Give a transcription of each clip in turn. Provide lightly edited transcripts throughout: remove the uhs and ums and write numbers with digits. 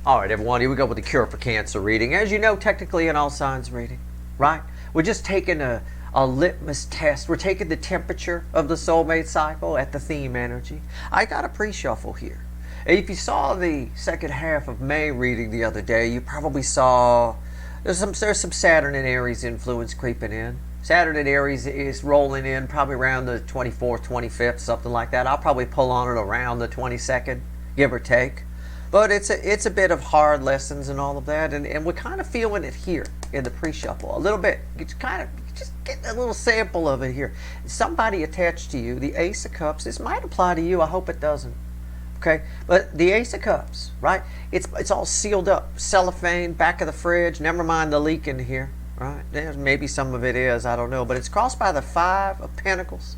All right, everyone, here we go with the Cure for Cancer reading. As you know, technically an all signs reading, right? We're just taking a litmus test. We're taking the temperature of the soulmate cycle at the theme energy. I got a pre-shuffle here. If you saw the second half of May reading the other day, you probably saw there's some Saturn and Aries influence creeping in. Saturn and Aries is rolling in probably around the 24th, 25th, something like that. I'll probably pull on it around the 22nd, give or take. But it's a bit of hard lessons and all of that, and we're kind of feeling it here in the pre-shuffle a little bit. You just get a little sample of it here. Somebody attached to you, the Ace of Cups. This might apply to you. I hope it doesn't. Okay, but the Ace of Cups, right? It's all sealed up, cellophane, back of the fridge. Never mind the leak in here, right? There's maybe some of it is, I don't know, but it's crossed by the Five of Pentacles,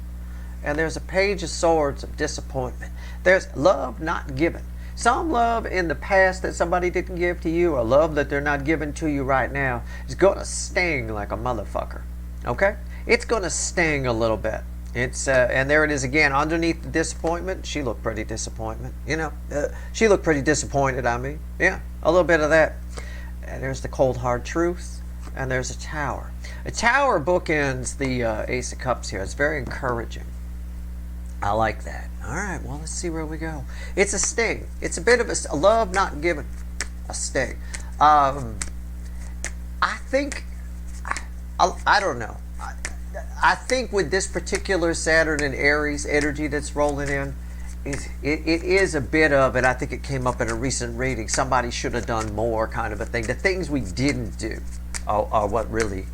and there's a Page of Swords of disappointment. There's love not given. Some love in the past that somebody didn't give to you, or love that they're not giving to you right now, is going to sting like a motherfucker. Okay? It's going to sting a little bit. It's and there it is again, underneath the disappointment. She looked pretty disappointment. She looked pretty disappointed. I mean, yeah, a little bit of that. And there's the cold hard truth, and there's a Tower. A Tower bookends the Ace of Cups here. It's very encouraging. I like that. All right, well, let's see where we go. It's a sting. It's a bit of a love not given. A sting. I think, I don't know. I think with this particular Saturn and Aries energy that's rolling in, it is a bit of it. I think it came up in a recent reading. Somebody should have done more kind of a thing. The things we didn't do are what really,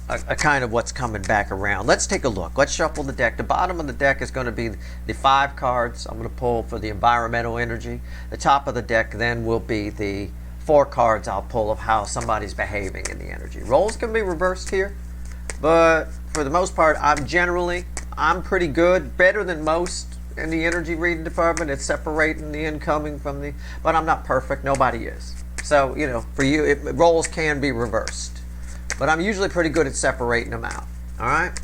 a kind of what's coming back around. Let's take a look. Let's shuffle the deck. The bottom of the deck is going to be the 5 cards I'm going to pull for the environmental energy. The top of the deck then will be the 4 cards I'll pull of how somebody's behaving in the energy. Roles can be reversed here, but for the most part, I'm pretty good, better than most in the energy reading department. It's separating the incoming from the, but I'm not perfect. Nobody is. So, for you, roles can be reversed. But I'm usually pretty good at separating them out. All right?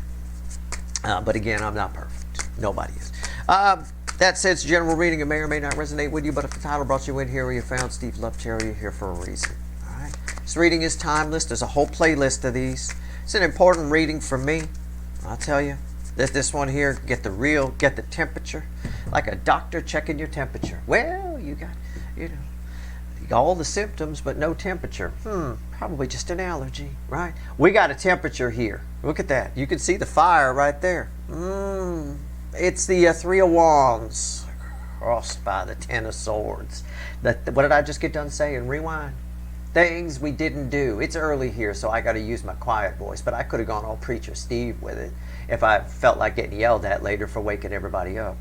But again, I'm not perfect. Nobody is. That said, it's a general reading. It may or may not resonate with you, but if the title brought you in here or you found Steve Lovecherry, you're here for a reason. All right? This reading is timeless. There's a whole playlist of these. It's an important reading for me. I'll tell you. This one here, get the temperature. Like a doctor checking your temperature. Well, you got, all the symptoms, but no temperature. Probably just an allergy, right? We got a temperature here. Look at that. You can see the fire right there. It's the 3 of Wands crossed by the 10 of Swords. What did I just get done saying? Rewind. Things we didn't do. It's early here, so I got to use my quiet voice, but I could have gone all Preacher Steve with it if I felt like getting yelled at later for waking everybody up.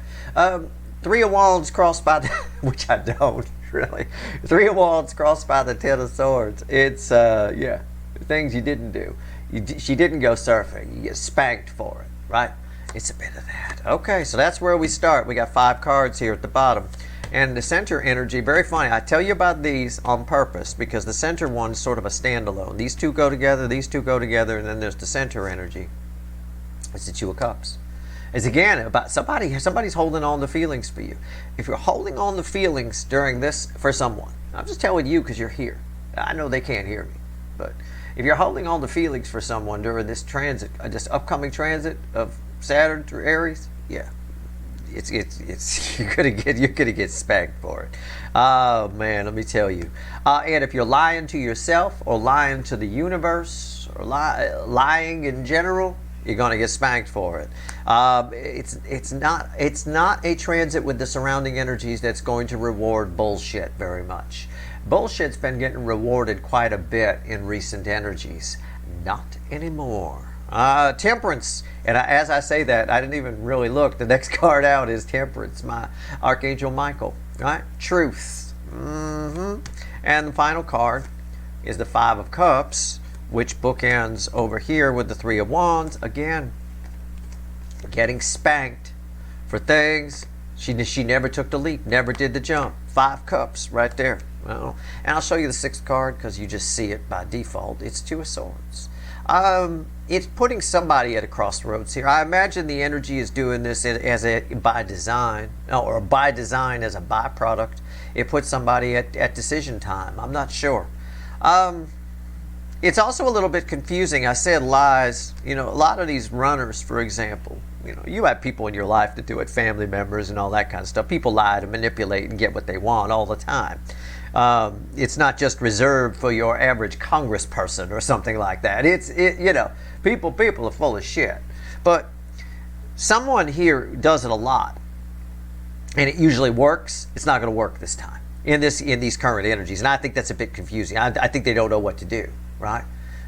3 of Wands crossed by the, which I don't. Really, 3 of Wands crossed by the 10 of Swords. It's things you didn't do. She didn't go surfing. You get spanked for it, right? It's a bit of that. Okay, so that's where we start. We got 5 cards here at the bottom, and the center energy. Very funny. I tell you about these on purpose because the center one's sort of a standalone. These two go together. These two go together, and then there's the center energy. It's the 2 of Cups. It's again about somebody's holding on to feelings for you. If you're holding on to feelings during this for someone, I'm just telling you because you're here. I know they can't hear me, but if you're holding on to feelings for someone during this transit, this upcoming transit of Saturn through Aries, yeah, it's you're gonna get spanked for it. Oh man, let me tell you. And if you're lying to yourself or lying to the universe or lying in general, you're going to get spanked for it. It's not a transit with the surrounding energies that's going to reward bullshit very much. Bullshit's been getting rewarded quite a bit in recent energies. Not anymore. Temperance. And as I say that, I didn't even really look. The next card out is Temperance, my Archangel Michael. Right? Truth. And the final card is the 5 of Cups, which bookends over here with the 3 of Wands. Again, getting spanked for things she never took the leap, never did the jump. 5 Cups right there. Well, and I'll show you the 6th card because you just see it by default. It's 2 of Swords. It's putting somebody at a crossroads here. I imagine the energy is doing this by design, or by design as a byproduct. it puts somebody at decision time. I'm not sure. It's also a little bit confusing. I said lies. You know, a lot of these runners, for example, you know, you have people in your life that do it, family members and all that kind of stuff. People lie to manipulate and get what they want all the time. It's not just reserved for your average congressperson or something like that. You know, people are full of shit. But someone here does it a lot, and it usually works. It's not going to work this time in these current energies, and I think that's a bit confusing. I think they don't know what to do, right?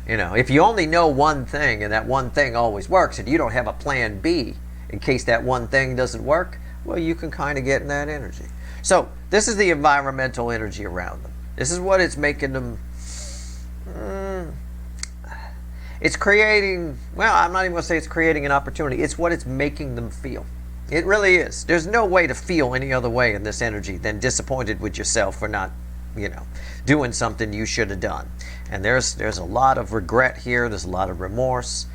You know, if you only know one thing and that one thing always works, and you don't have a plan B in case that one thing doesn't work, well, you can kind of get in that energy. So this is the environmental energy around them. This is what it's making them. It's creating, well, I'm not even going to say it's creating an opportunity. It's what it's making them feel. It really is. There's no way to feel any other way in this energy than disappointed with yourself for not, you know, doing something you should have done. And there's a lot of regret here. There's a lot of remorse.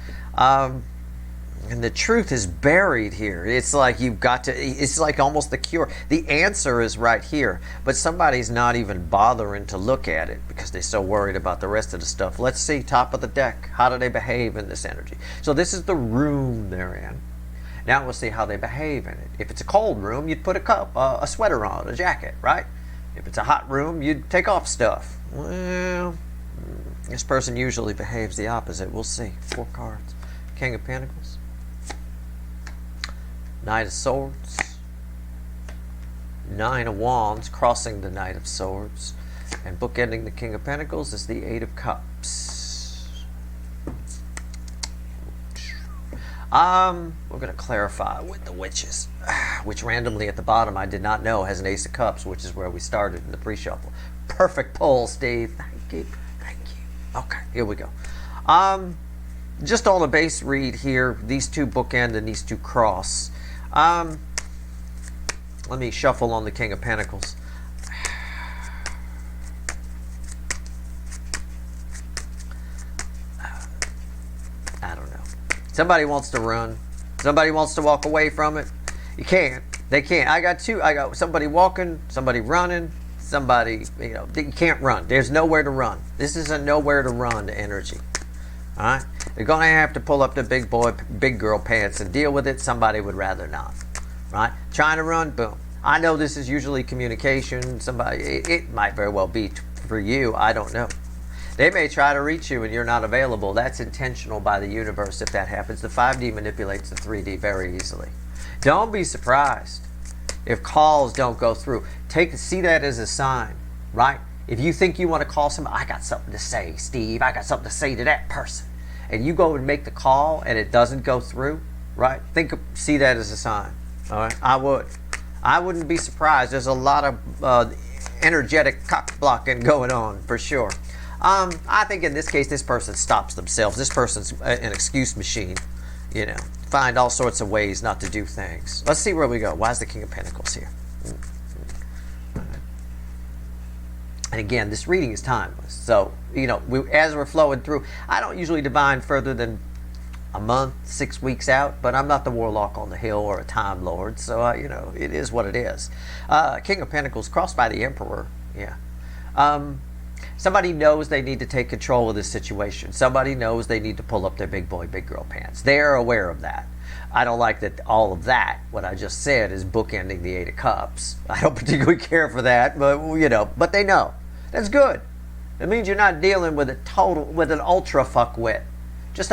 And the truth is buried here. It's like you've got to, it's like almost the cure. The answer is right here, but somebody's not even bothering to look at it because they're so worried about the rest of the stuff. Let's see, top of the deck. How do they behave in this energy? So this is the room they're in. Now we'll see how they behave in it. If it's a cold room, you'd put a sweater on, a jacket, right? If it's a hot room, you'd take off stuff. Well, this person usually behaves the opposite. We'll see. 4 cards. King of Pentacles. Knight of Swords. 9 of Wands, crossing the Knight of Swords. And bookending the King of Pentacles is the 8 of Cups. We're going to clarify with the Witches, which randomly at the bottom I did not know has an Ace of Cups, which is where we started in the pre-shuffle. Perfect pull, Steve. Thank you. Thank you. Okay, here we go. Just on a base read here, these two bookend and these two cross. Let me shuffle on the King of Pentacles. I don't know. Somebody wants to run. Somebody wants to walk away from it. You can't. They can't. I got two. I got somebody walking, somebody running, somebody, you know, you can't run. There's nowhere to run. This is a nowhere to run energy. All right? They're going to have to pull up the big boy, big girl pants and deal with it. Somebody would rather not. Right? Trying to run, boom. I know this is usually communication. Somebody, it might very well be for you. I don't know. They may try to reach you and you're not available. That's intentional by the universe if that happens. The 5D manipulates the 3D very easily. Don't be surprised if calls don't go through. See that as a sign, right? If you think you want to call somebody, I got something to say, Steve. I got something to say to that person. And you go and make the call and it doesn't go through, right? See that as a sign. All right? I wouldn't be surprised. There's a lot of energetic cock blocking going on for sure. I think in this case, this person stops themselves. This person's an excuse machine, you know, find all sorts of ways not to do things. Let's see where we go. Why is the King of Pentacles here? And again, this reading is timeless. So, you know, as we're flowing through, I don't usually divine further than a month, 6 weeks out, but I'm not the warlock on the hill or a time lord. So, you know, it is what it is. King of Pentacles crossed by the Emperor. Yeah. Somebody knows they need to take control of this situation. Somebody knows they need to pull up their big boy, big girl pants. They're aware of that. I don't like that all of that, what I just said, is bookending the 8 of Cups. I don't particularly care for that, but, you know, but they know. That's good. It means you're not dealing with with an ultra fuckwit. Just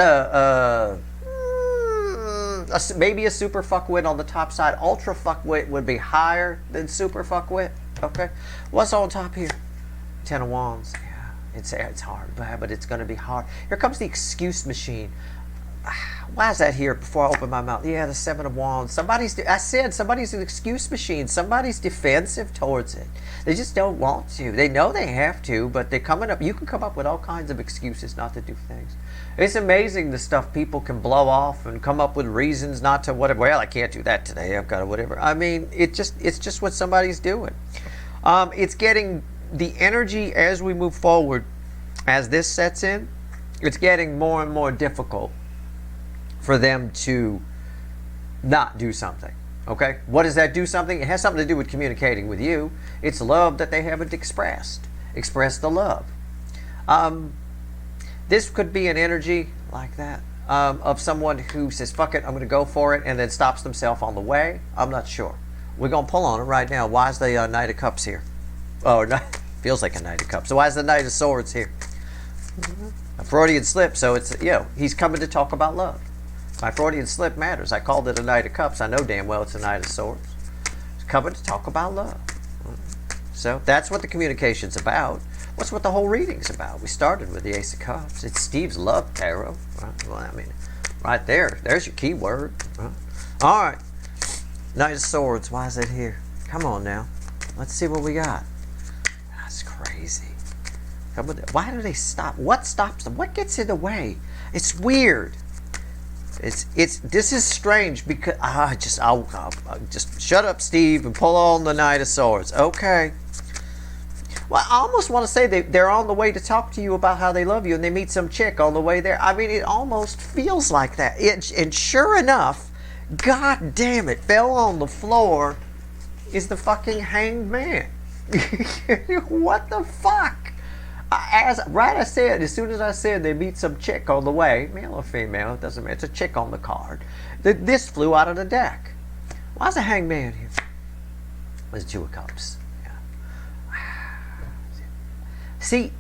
maybe a super fuckwit on the top side. Ultra fuckwit would be higher than super fuckwit. Okay? What's on top here? 10 of Wands. Yeah, it's hard, but it's going to be hard. Here comes the excuse machine. Why is that here before I open my mouth? Yeah, the 7 of Wands. I said somebody's an excuse machine. Somebody's defensive towards it. They just don't want to. They know they have to, but they're coming up. You can come up with all kinds of excuses not to do things. It's amazing the stuff people can blow off and come up with reasons not to whatever. Well, I can't do that today. I've got to whatever. I mean, it's just what somebody's doing. It's getting the energy as we move forward, as this sets in, it's getting more and more difficult for them to not do something. Okay, what does that do something? It has something to do with communicating with you. It's love that they haven't expressed. Express the love. This could be an energy like that of someone who says, fuck it, I'm going to go for it, and then stops themselves on the way. I'm not sure. We're going to pull on it right now. Why is the Knight of Cups here? Oh, no, feels like a Knight of Cups. So why is the Knight of Swords here? A Freudian slip, so it's, he's coming to talk about love. My Freudian slip matters. I called it a Knight of Cups. I know damn well it's a Knight of Swords. He's coming to talk about love. So that's what the communication's about. What's what the whole reading's about? We started with the Ace of Cups. It's Steve's love tarot. Right? Well, I mean, right there. There's your key word. Right? All right. Knight of Swords. Why is it here? Come on now. Let's see what we got. That's crazy. Why do they stop? What stops them? What gets in the way? It's weird. This is strange because I'll just shut up, Steve, and pull on the Knight of Swords. Okay. Well, I almost want to say they're on the way to talk to you about how they love you, and they meet some chick on the way there. I mean, it almost feels like that. And sure enough, God damn it, fell on the floor is the fucking Hanged Man. What the fuck? I said, as soon as I said they meet some chick on the way, male or female, it doesn't matter, it's a chick on the card. This flew out of the deck. Why's the Hanged Man here? There's Two of Cups. See,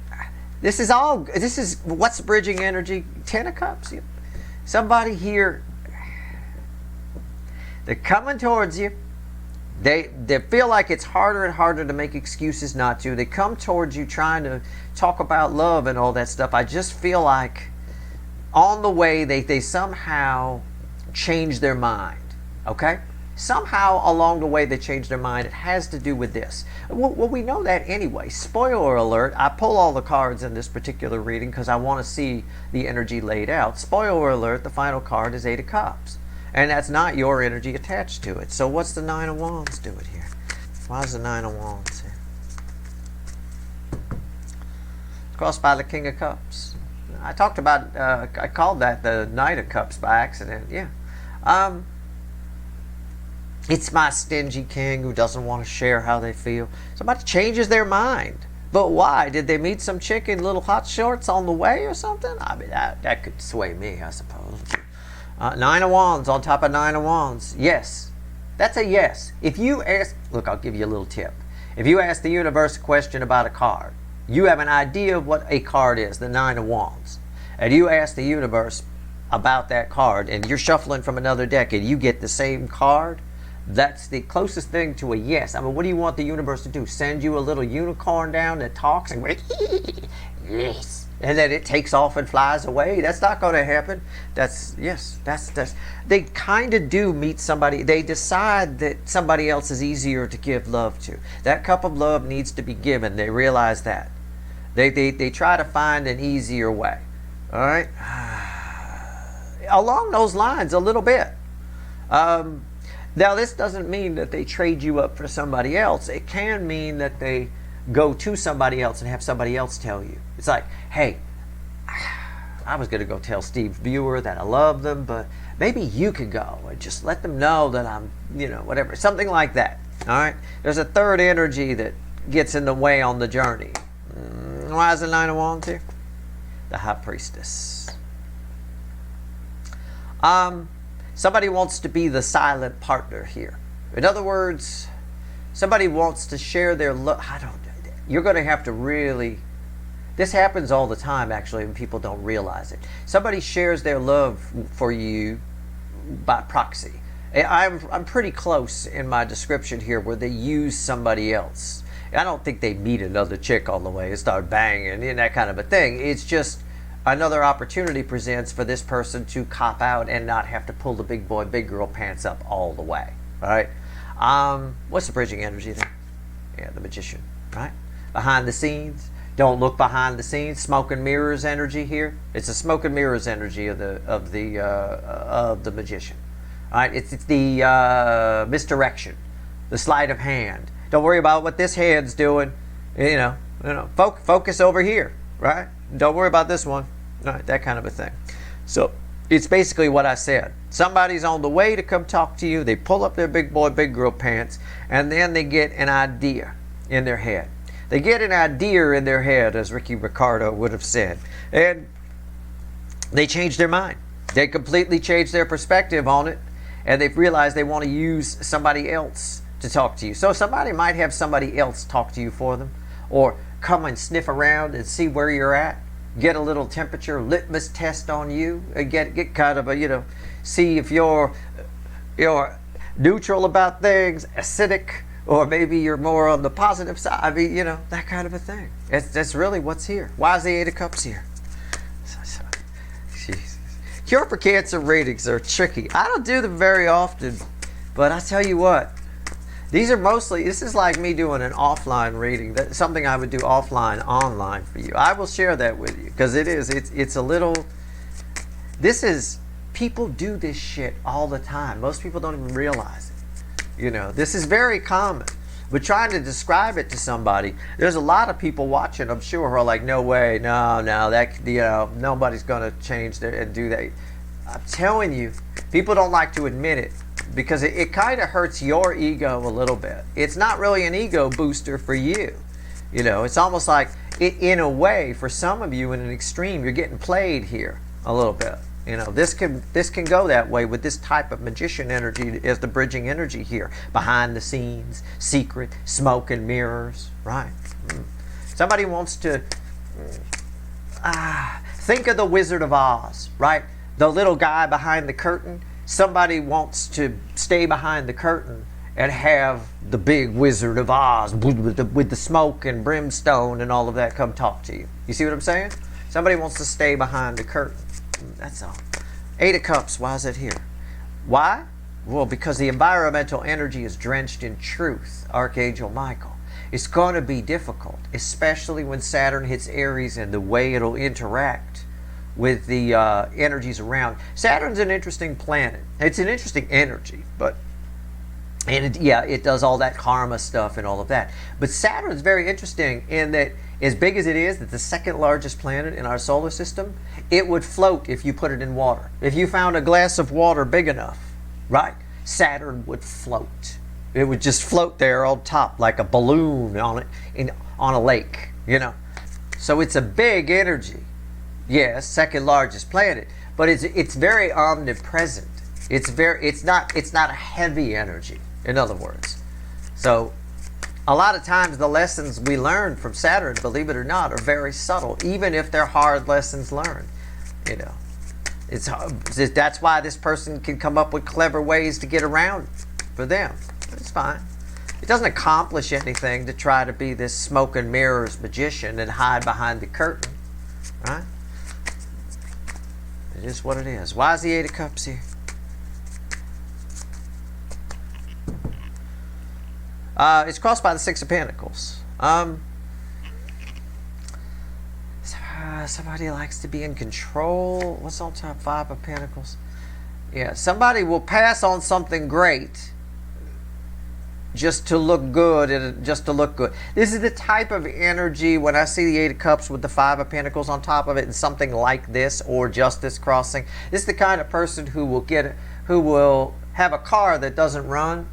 this is what's bridging energy? Ten of Cups. Somebody here, they're coming towards you. They feel like it's harder and harder to make excuses not to. They come towards you trying to talk about love and all that stuff. I just feel like on the way they somehow change their mind. Okay? Somehow along the way they change their mind. It has to do with this. Well, we know that anyway. Spoiler alert, I pull all the cards in this particular reading because I want to see the energy laid out. Spoiler alert, the final card is Eight of Cups. And that's not your energy attached to it. So what's the Nine of Wands doing here? Why is the Nine of Wands here? Crossed by the King of Cups. I talked about, I called that the Knight of Cups by accident. Yeah. It's my stingy king who doesn't want to share how they feel. Somebody changes their mind. But why? Did they meet some chick in little hot shorts on the way or something? I mean, that could sway me, I suppose. Nine of Wands on top of Nine of Wands. Yes. That's a yes. If you ask, look, I'll give you a little tip. If you ask the universe a question about a card, you have an idea of what a card is, the Nine of Wands. And you ask the universe about that card, and you're shuffling from another deck, and you get the same card, that's the closest thing to a yes. I mean, what do you want the universe to do? Send you a little unicorn down that talks and yes, and then it takes off and flies away? That's not going to happen. That's they kind of do meet somebody. They decide that somebody else is easier to give love to. That cup of love needs to be given. They realize that. They try to find an easier way. All right, along those lines a little bit. Now, this doesn't mean that they trade you up for somebody else. It can mean that they go to somebody else and have somebody else tell you. It's like, hey, I was going to go tell Steve Viewer that I love them, but maybe you could go and just let them know that I'm, whatever. Something like that. All right? There's a third energy that gets in the way on the journey. Why is the Nine of Wands here? The High Priestess. Somebody wants to be the silent partner here. In other words, somebody wants to share their love. You're going to have to really, this happens all the time actually when people don't realize it. Somebody shares their love for you by proxy. I'm pretty close in my description here where they use somebody else. I don't think they meet another chick on the way and start banging and that kind of a thing. It's just another opportunity presents for this person to cop out and not have to pull the big boy, big girl pants up all the way. All right. What's the bridging energy there? Yeah, the Magician. Right. Behind the scenes. Don't look behind the scenes. Smoke and mirrors energy here. It's a smoke and mirrors energy of the Magician. All right. It's the misdirection, the sleight of hand. Don't worry about what this hand's doing. Focus over here. Right. Don't worry about this one. Right, that kind of a thing. So It's basically what I said. Somebody's on the way to come talk to you. They pull up their big boy, big girl pants, and then they get an idea in their head. They get an idea in their head, as Ricky Ricardo would have said. And they change their mind. They completely change their perspective on it, and they've realized they want to use somebody else to talk to you. So somebody might have somebody else talk to you for them, or come and sniff around and see where you're at, get a little temperature litmus test on you, and get kind of a, see if you're neutral about things, acidic, or maybe you're more on the positive side. I mean, that kind of a thing. That's really what's here. Why is the Eight of Cups here? Jesus. Cure for Cancer readings are tricky. I don't do them very often, but I tell you what, these are mostly, this is like me doing an offline reading. That's something I would do offline, online for you. I will share that with you, because it's a little, people do this shit all the time. Most people don't even realize it. This is very common. But trying to describe it to somebody, there's a lot of people watching, I'm sure, who are like, no way, no, that, nobody's going to change and do that. I'm telling you, people don't like to admit it, because it kind of hurts your ego a little bit. It's not really an ego booster for you. It's almost like, in a way, for some of you in an extreme, you're getting played here a little bit. This can go that way with this type of magician energy as the bridging energy here. Behind the scenes, secret, smoke and mirrors, right? Somebody wants to think of the Wizard of Oz, right? The little guy behind the curtain. Somebody wants to stay behind the curtain and have the big Wizard of Oz with the smoke and brimstone and all of that come talk to you. You see what I'm saying? Somebody wants to stay behind the curtain. That's all. Eight of Cups, why is it here? Why? Well, because the environmental energy is drenched in truth, Archangel Michael. It's going to be difficult, especially when Saturn hits Aries and the way it'll interact with the energies around. Saturn's an interesting planet. It's an interesting energy, but it does all that karma stuff and all of that. But Saturn's very interesting in that, as big as it is, it's the second largest planet in our solar system, it would float if you put it in water. If you found a glass of water big enough, right, Saturn would float. It would just float there on top like a balloon on a lake, So it's a big energy. Yes, second largest planet, but it's very omnipresent. It's not a heavy energy, in other words. So a lot of times the lessons we learn from Saturn, believe it or not, are very subtle, even if they're hard lessons learned. That's why this person can come up with clever ways to get around for them. It's fine. It doesn't accomplish anything to try to be this smoke and mirrors magician and hide behind the curtain, right? It is what it is. Why is the Eight of Cups here? It's crossed by the Six of Pentacles. Somebody likes to be in control. What's on top? Five of Pentacles. Yeah, somebody will pass on something great just to look good, This is the type of energy when I see the Eight of Cups with the Five of Pentacles on top of it and something like this, or Justice crossing. This is the kind of person who will have a car that doesn't run,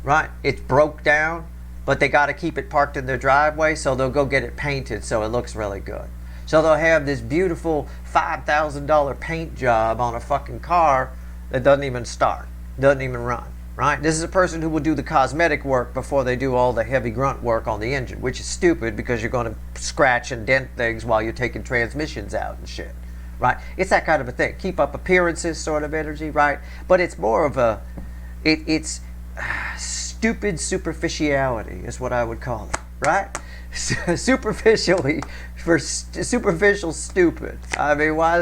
right? It's broke down, but they got to keep it parked in their driveway, so they'll go get it painted so it looks really good. So they'll have this beautiful $5,000 paint job on a fucking car that doesn't even start, doesn't even run. Right? This is a person who will do the cosmetic work before they do all the heavy grunt work on the engine, which is stupid because you're going to scratch and dent things while you're taking transmissions out and shit. Right? It's that kind of a thing. Keep up appearances sort of energy, right? But it's more of a, it's stupid superficiality is what I would call it, right? Superficially, for superficial stupid. I mean, why,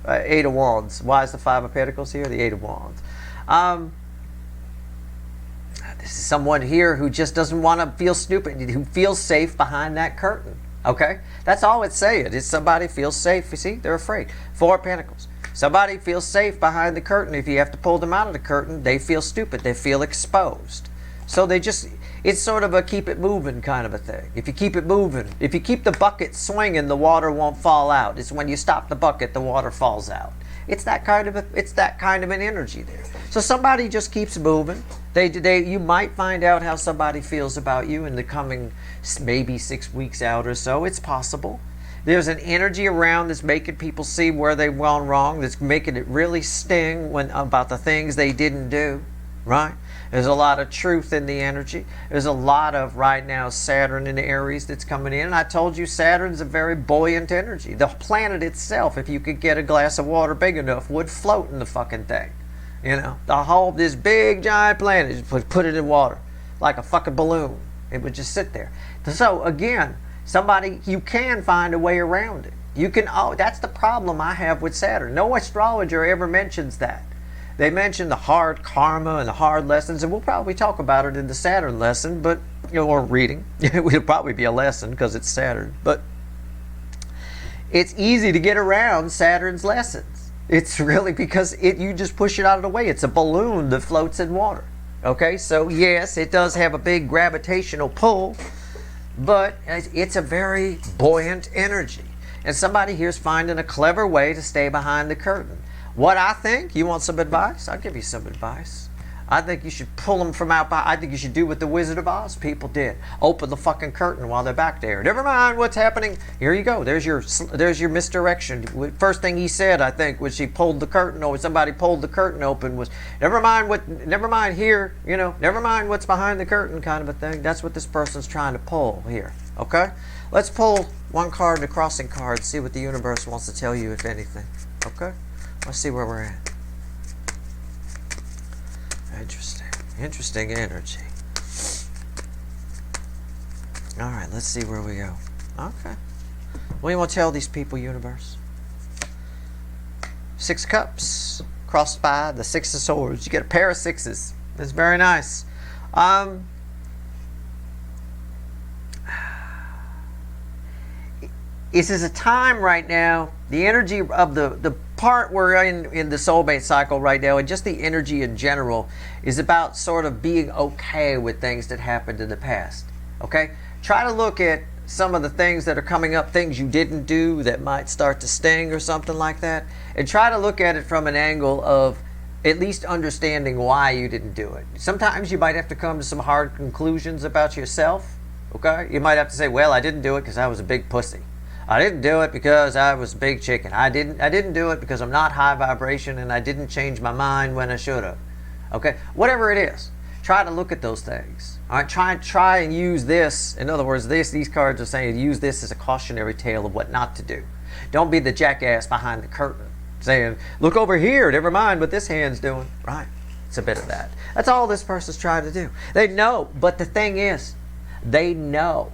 Eight of Wands. Why is the Five of Pentacles here? The Eight of Wands. This is someone here who just doesn't want to feel stupid, who feels safe behind that curtain. Okay? That's all it's saying. It's somebody feels safe. You see? They're afraid. Four of Pentacles. Somebody feels safe behind the curtain. If you have to pull them out of the curtain, they feel stupid. They feel exposed. So it's sort of a keep it moving kind of a thing. If you keep it moving, if you keep the bucket swinging, the water won't fall out. It's when you stop the bucket, the water falls out. It's that kind of an energy there. So somebody just keeps moving. You might find out how somebody feels about you in the coming maybe 6 weeks out or so. It's possible. There's an energy around that's making people see where they've gone wrong, that's making it really sting about the things they didn't do, right? There's a lot of truth in the energy. There's a lot of, right now, Saturn in Aries that's coming in. And I told you Saturn's a very buoyant energy. The planet itself, if you could get a glass of water big enough, would float in the fucking thing. You know, this big giant planet, just put it in water like a fucking balloon. It would just sit there. So again, you can find a way around it. That's the problem I have with Saturn. No astrologer ever mentions that. They mention the hard karma and the hard lessons, and we'll probably talk about it in the Saturn lesson, or reading. It will probably be a lesson because it's Saturn. But it's easy to get around Saturn's lessons. It's really because you just push it out of the way. It's a balloon that floats in water. Okay, so yes, it does have a big gravitational pull, but it's a very buoyant energy. And somebody here's finding a clever way to stay behind the curtain. What I think, you want some advice? I'll give you some advice. I think you should pull them from out behind. I think you should do what the Wizard of Oz people did. Open the fucking curtain while they're back there. Never mind what's happening. Here you go. There's your misdirection. First thing he said, I think, was he pulled the curtain, or somebody pulled the curtain open, was never mind here, never mind what's behind the curtain kind of a thing. That's what this person's trying to pull here. Okay? Let's pull one card, the crossing card, and see what the universe wants to tell you, if anything. Okay? Let's see where we're at. Interesting energy. All right, let's see where we go. Okay. What do you want to tell these people, universe? 6 cups crossed by the 6 of swords. You get a pair of 6s. That's very nice. This is a time right now, the energy of the part we're in the soulmate cycle right now, and just the energy in general, is about sort of being okay with things that happened in the past. Okay? Try to look at some of the things that are coming up, things you didn't do that might start to sting or something like that, and try to look at it from an angle of at least understanding why you didn't do it. Sometimes you might have to come to some hard conclusions about yourself. Okay? You might have to say, well, I didn't do it because I was a big pussy. I didn't do it because I was a big chicken. I didn't do it because I'm not high vibration, and I didn't change my mind when I should have. Okay? Whatever it is, try to look at those things. All right? Try and use this. In other words, these cards are saying use this as a cautionary tale of what not to do. Don't be the jackass behind the curtain saying, look over here, never mind what this hand's doing. Right? It's a bit of that. That's all this person's trying to do. They know, but the thing is, they know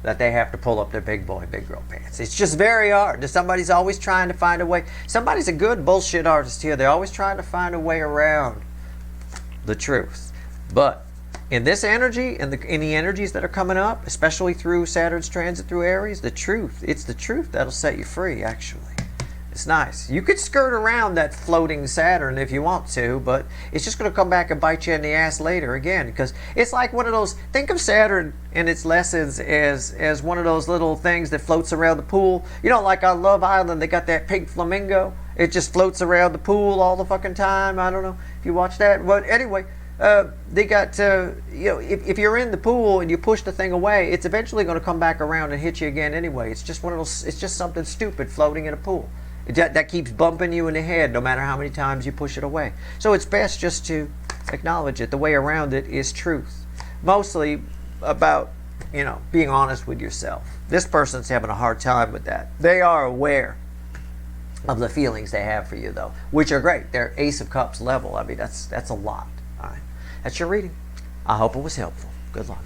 that they have to pull up their big boy, big girl pants. It's just very hard. Somebody's always trying to find a way. Somebody's a good bullshit artist here. They're always trying to find a way around the truth. But in this energy, in the energies that are coming up, especially through Saturn's transit through Aries, it's the truth that'll set you free, actually. It's nice. You could skirt around that floating Saturn if you want to, but it's just going to come back and bite you in the ass later again, because it's like one of those, think of Saturn and its lessons as one of those little things that floats around the pool. Like on Love Island, they got that pink flamingo. It just floats around the pool all the fucking time. I don't know if you watch that. But anyway, they got, if you're in the pool and you push the thing away, it's eventually going to come back around and hit you again anyway. It's just it's just something stupid floating in a pool. That keeps bumping you in the head no matter how many times you push it away. So it's best just to acknowledge it. The way around it is truth. Mostly about, being honest with yourself. This person's having a hard time with that. They are aware of the feelings they have for you, though, which are great. They're Ace of Cups level. I mean, that's a lot. All right. That's your reading. I hope it was helpful. Good luck.